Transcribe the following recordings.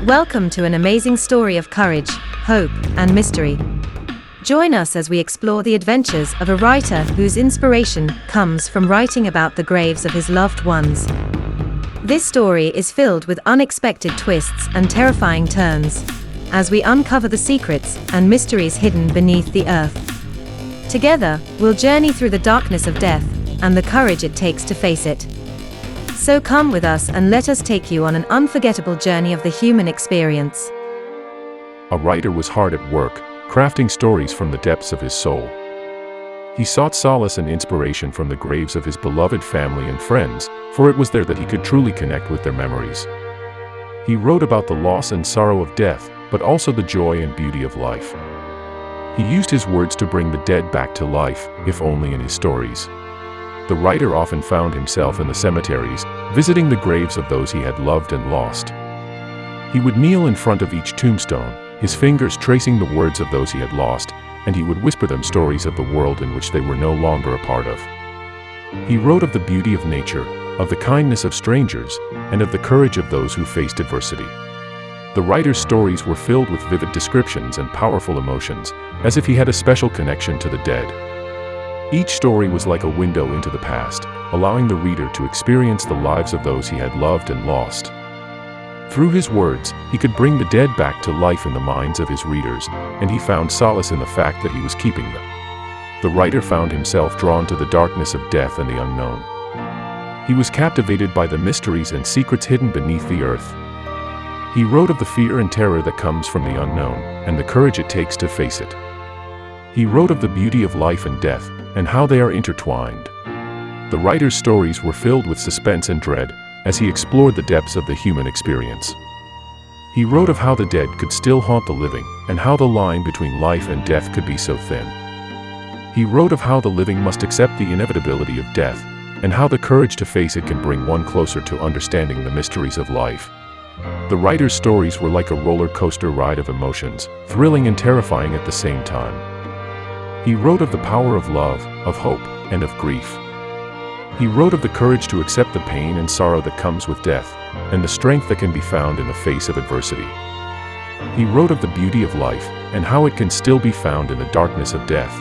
Welcome to an amazing story of courage, hope, and mystery. Join us as we explore the adventures of a writer whose inspiration comes from writing about the graves of his loved ones. This story is filled with unexpected twists and terrifying turns, as we uncover the secrets and mysteries hidden beneath the earth. Together, we'll journey through the darkness of death and the courage it takes to face it. So come with us and let us take you on an unforgettable journey of the human experience. A writer was hard at work, crafting stories from the depths of his soul. He sought solace and inspiration from the graves of his beloved family and friends, for it was there that he could truly connect with their memories. He wrote about the loss and sorrow of death, but also the joy and beauty of life. He used his words to bring the dead back to life, if only in his stories. The writer often found himself in the cemeteries, visiting the graves of those he had loved and lost. He would kneel in front of each tombstone, his fingers tracing the words of those he had lost, and he would whisper them stories of the world in which they were no longer a part of. He wrote of the beauty of nature, of the kindness of strangers, and of the courage of those who faced adversity. The writer's stories were filled with vivid descriptions and powerful emotions, as if he had a special connection to the dead. Each story was like a window into the past, allowing the reader to experience the lives of those he had loved and lost. Through his words, he could bring the dead back to life in the minds of his readers, and he found solace in the fact that he was keeping them. The writer found himself drawn to the darkness of death and the unknown. He was captivated by the mysteries and secrets hidden beneath the earth. He wrote of the fear and terror that comes from the unknown, and the courage it takes to face it. He wrote of the beauty of life and death, and how they are intertwined. The writer's stories were filled with suspense and dread, as he explored the depths of the human experience. He wrote of how the dead could still haunt the living, and how the line between life and death could be so thin. He wrote of how the living must accept the inevitability of death, and how the courage to face it can bring one closer to understanding the mysteries of life. The writer's stories were like a roller coaster ride of emotions, thrilling and terrifying at the same time. He wrote of the power of love, of hope, and of grief. He wrote of the courage to accept the pain and sorrow that comes with death, and the strength that can be found in the face of adversity. He wrote of the beauty of life, and how it can still be found in the darkness of death.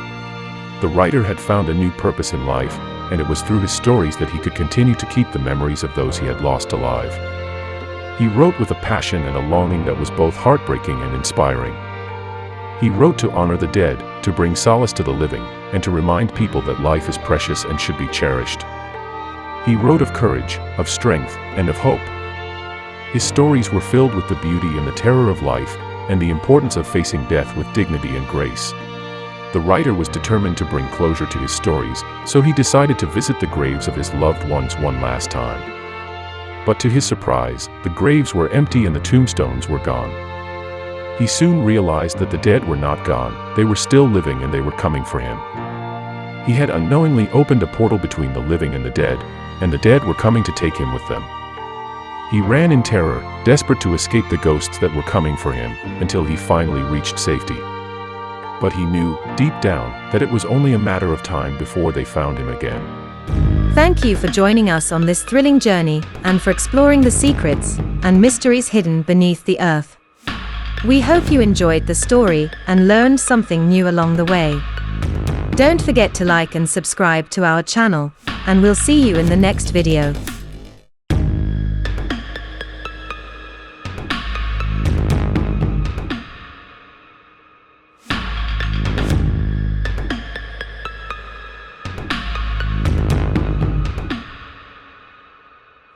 The writer had found a new purpose in life, and it was through his stories that he could continue to keep the memories of those he had lost alive. He wrote with a passion and a longing that was both heartbreaking and inspiring. He wrote to honor the dead, to bring solace to the living, and to remind people that life is precious and should be cherished. He wrote of courage, of strength, and of hope. His stories were filled with the beauty and the terror of life, and the importance of facing death with dignity and grace. The writer was determined to bring closure to his stories, so he decided to visit the graves of his loved ones one last time. But to his surprise, the graves were empty and the tombstones were gone. He soon realized that the dead were not gone, they were still living and they were coming for him. He had unknowingly opened a portal between the living and the dead were coming to take him with them. He ran in terror, desperate to escape the ghosts that were coming for him, until he finally reached safety. But he knew, deep down, that it was only a matter of time before they found him again. Thank you for joining us on this thrilling journey and for exploring the secrets and mysteries hidden beneath the earth. We hope you enjoyed the story and learned something new along the way. Don't forget to like and subscribe to our channel, and we'll see you in the next video.